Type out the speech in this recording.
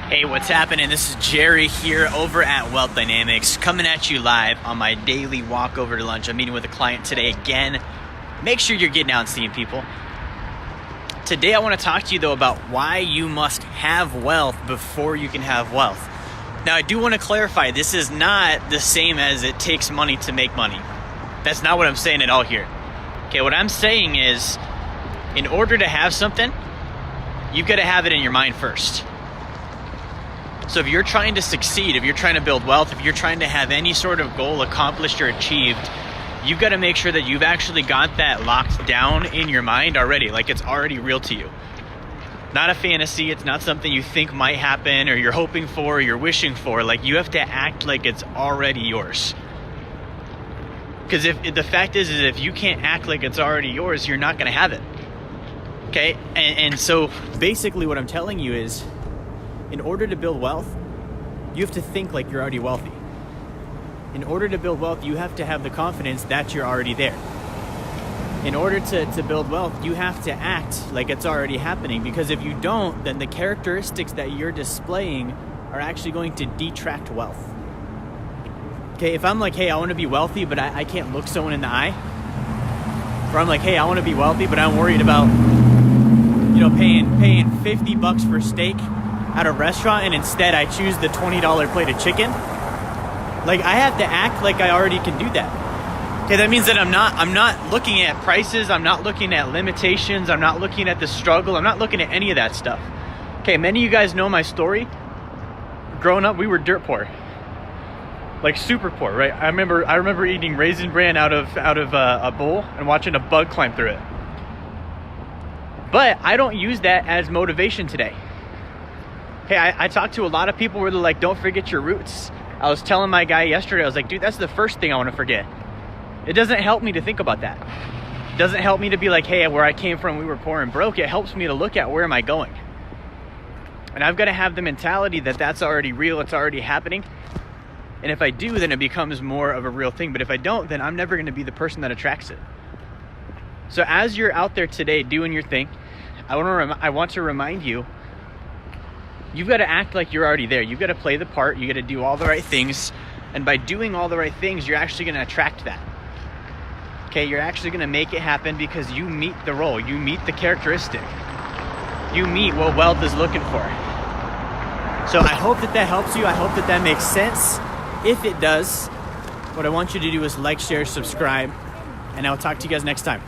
Hey, what's happening? This is Jerry here over at Wealth Dynamics, coming at you live on my daily walk over to lunch. I'm meeting with a client today again. Make sure you're getting out and seeing people. Today I want to talk to you though about why you must have wealth before you can have wealth. Now I do want to clarify, this is not the same as it takes money to make money. That's not what I'm saying at all here. Okay, what I'm saying is, in order to have something, you've got to have it in your mind first. So if you're trying to succeed, if you're trying to build wealth, if you're trying to have any sort of goal accomplished or achieved, you've got to make sure that you've actually got that locked down in your mind already, like it's already real to you. Not a fantasy, it's not something you think might happen or you're hoping for or you're wishing for. Like, you have to act like it's already yours. Because if the fact is if you can't act like it's already yours, you're not going to have it. Okay? And so basically what I'm telling you is, in order to build wealth, you have to think like you're already wealthy. In order to build wealth, you have to have the confidence that you're already there. In order to build wealth, you have to act like it's already happening, because if you don't, then the characteristics that you're displaying are actually going to detract wealth. Okay, if I'm like, hey, I want to be wealthy, but I can't look someone in the eye, or I'm like, hey, I want to be wealthy, but I'm worried about, paying $50 for steak at a restaurant, and instead I choose the $20 plate of chicken. Like, I have to act like I already can do that. Okay, that means that I'm not looking at prices, I'm not looking at limitations, I'm not looking at the struggle, I'm not looking at any of that stuff. Okay, many of you guys know my story. Growing up, we were dirt poor. Like, super poor, right? I remember eating Raisin Bran out of a bowl and watching a bug climb through it. But I don't use that as motivation today. Hey, I talked to a lot of people where they're like, don't forget your roots. I was telling my guy yesterday, I was like, dude, that's the first thing I want to forget. It doesn't help me to think about that. It doesn't help me to be like, hey, where I came from, we were poor and broke. It helps me to look at, where am I going? And I've got to have the mentality that that's already real, it's already happening. And if I do, then it becomes more of a real thing. But if I don't, then I'm never going to be the person that attracts it. So as you're out there today doing your thing, I want to remind you, you've got to act like you're already there. You've got to play the part. You got to do all the right things. And by doing all the right things, you're actually going to attract that. Okay, you're actually going to make it happen because you meet the role. You meet the characteristic. You meet what wealth is looking for. So I hope that helps you. I hope that makes sense. If it does, what I want you to do is like, share, subscribe, and I'll talk to you guys next time.